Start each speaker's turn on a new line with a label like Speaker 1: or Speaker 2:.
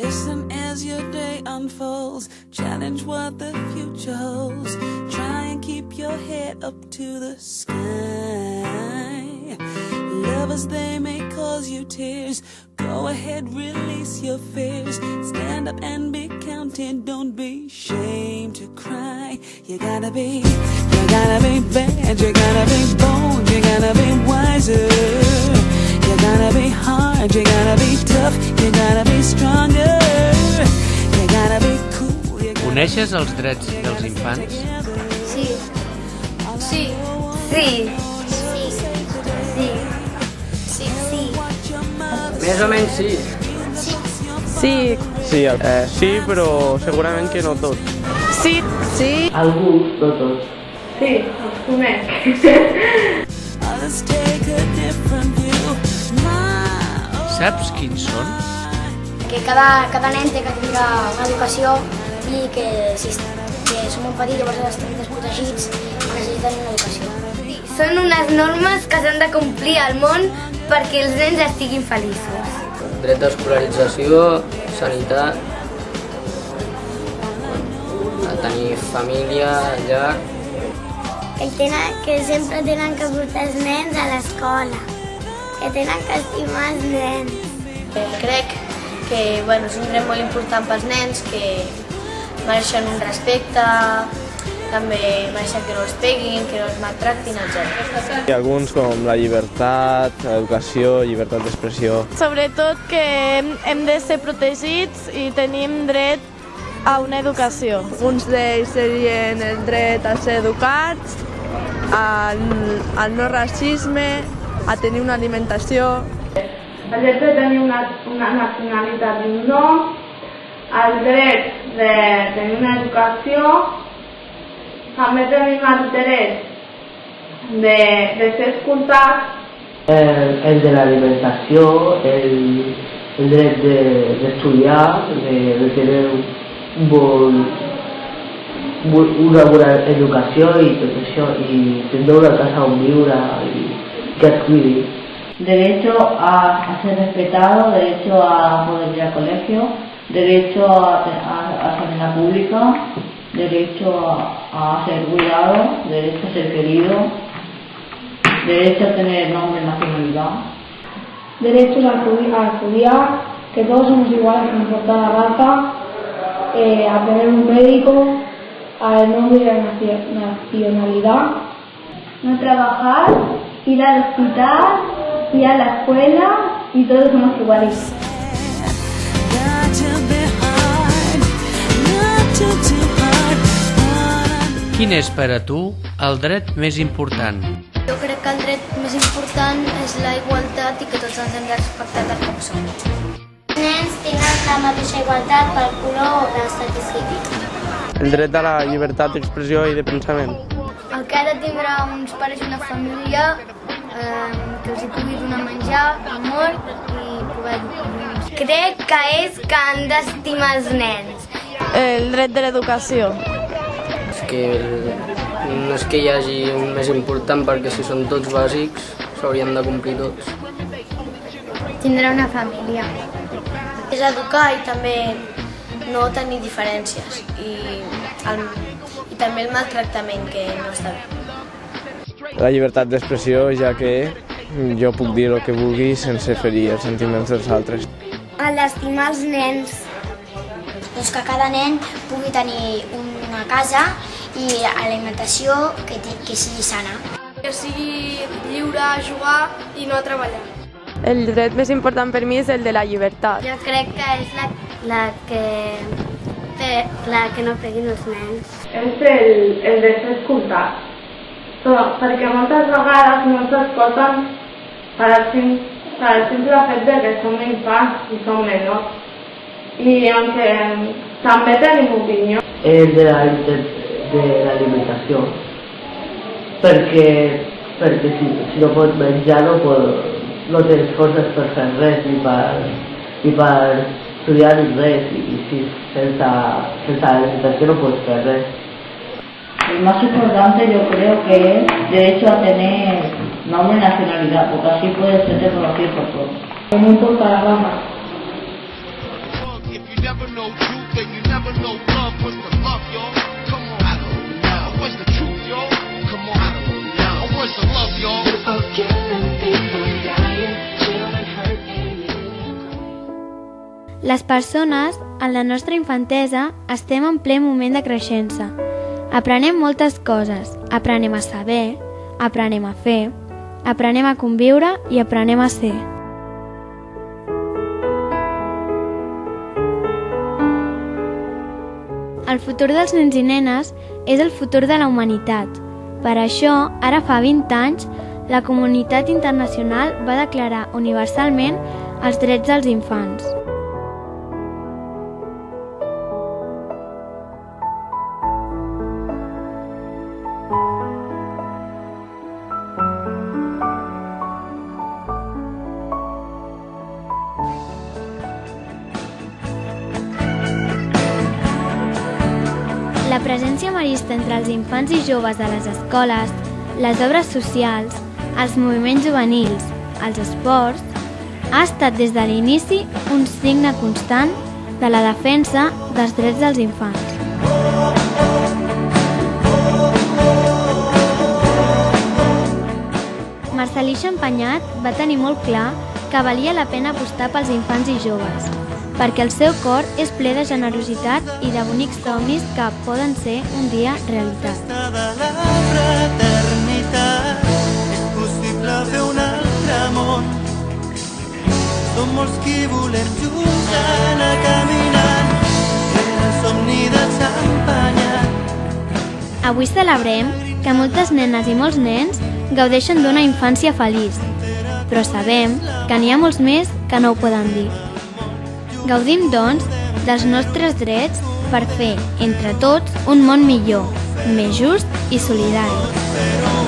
Speaker 1: Listen as your day unfolds, challenge what the future holds, try and keep your head up to the sky. Lovers, they may cause you tears, go ahead, release your fears, stand up and be counted, don't be ashamed to cry. You gotta be bad, you gotta be bold, you gotta be wiser, you gotta be hard, you gotta be tough, you gotta be stronger, you gotta be cool, you gotta...
Speaker 2: Coneixes els drets dels infants?
Speaker 3: Sí. Sí. Sí. Sí. Sí.
Speaker 4: Més o menys sí.
Speaker 5: Sí.
Speaker 6: Sí, sí, però segurament que no tots.
Speaker 5: Sí. Sí.
Speaker 4: Alguns, no tots.
Speaker 3: Sí, els conec.
Speaker 2: Saps quins són?
Speaker 3: Que cada nen té que tindre una educació i que si som molt petits llavors estem desprotegits necessiten una educació. Són unes normes que s'han de complir al món perquè els nens estiguin feliços.
Speaker 4: Dret d'escolarització, sanitat, a tenir família, llar...
Speaker 3: Que sempre tenen que portar els nens a l'escola, que tenen que estimar els nens. Crec que és un dret molt important pels nens, que mereixen un respecte, també mereixen que no els peguin, que no els maltractin, etc.
Speaker 6: Hi ha alguns com la llibertat, l'educació, llibertat d'expressió.
Speaker 5: Sobretot que hem de ser protegits i tenim dret a una educació. Alguns d'ells serien el dret a ser educats, al no racisme, a tenir una alimentació.
Speaker 7: El dret de tenir una nacionalitat i un nom, el dret de tenir una educació, també tenim el dret de ser escoltats.
Speaker 4: El de l'alimentació, el dret d'estudiar, de tenir una bona educació i tot això, i tindre una casa on viure i que et cuidi.
Speaker 8: Derecho a ser respetado, derecho a poder ir al colegio, derecho a sanidad pública, derecho a ser cuidado, derecho a ser querido, derecho a tener nombre y nacionalidad.
Speaker 7: Derecho a estudiar, que todos somos iguales, no importa la raza, a tener un médico, al nombre y la nacionalidad.
Speaker 3: No trabajar, ir al hospital, ir a la escuela y todos somos iguales.
Speaker 2: Quin és per a tu el dret més important?
Speaker 3: Jo crec que el dret més important és la igualtat i que tots ens hem de respectar tal com som. Els nens tenen la mateixa igualtat pel color o l'estat que sigui.
Speaker 6: El dret a la llibertat d'expressió i de pensament.
Speaker 3: El que ha de tindre uns pares i una família que els hi pugui donar menjar, amor i poder dur. Crec que és que han d'estimar els nens.
Speaker 5: El dret de l'educació.
Speaker 4: No és que hi hagi un més important, perquè si són tots bàsics s'haurien de complir tots.
Speaker 3: Tindrà una família. És educar i també no tenir diferències i també el maltractament, que no està bé.
Speaker 6: La llibertat d'expressió, ja que jo puc dir el que vulgui sense ferir els sentiments dels altres.
Speaker 3: A l'estimar els nens. Doncs que cada nen pugui tenir una casa i alimentació que sigui sana.
Speaker 7: Que sigui lliure a jugar i no a treballar.
Speaker 5: El dret més important per mi és el de la llibertat.
Speaker 3: Jo crec que és la que no peguin els nens.
Speaker 7: És el de ser escoltat. Perquè moltes vegades no s'escolten per el simple fet que som infants i som menors. I aunque també tenim opinió.
Speaker 4: El de la limitació. Perquè si no pots menjar no tens forces per fer res ni per estudiar ni res, i si sense la limitació no pots fer res.
Speaker 8: El más importante yo creo que es derecho a tener nombre y nacionalidad, porque así puede ser reconocido por todos.
Speaker 7: No importa la raza.
Speaker 9: know truth, then you never know love. What's the love, y'all? Come on, I don't know. What's the truth, y'all? Come on, I don't know. What's the love, y'all? People killing, people dying, children hurting.
Speaker 10: Les persones, en la nostra infantesa, estem en ple moment de creixença. Aprenem moltes coses, aprenem a saber, aprenem a fer, aprenem a conviure i aprenem a ser. El futur dels nens i nenes és el futur de la humanitat. Per això, ara fa 20 anys, la comunitat internacional va declarar universalment els drets dels infants. La presència marista entre els infants i joves de les escoles, les obres socials, els moviments juvenils, els esports, ha estat des de l'inici un signe constant de la defensa dels drets dels infants. Marcel·lí Champagnat va tenir molt clar que valia la pena apostar pels infants i joves, perquè el seu cor és ple de generositat i de bonics somnis que poden ser un dia realitat.
Speaker 1: De la fraternitat és possible fer un altre món. Som molts qui volem junts anar caminant rere el somni de Champagnat.
Speaker 10: Avui celebrem que moltes nenes i molts nens gaudeixen d'una infància feliç, però sabem que n'hi ha molts més que no ho poden dir. Gaudim, doncs, dels nostres drets per fer, entre tots, un món millor, més just i solidari.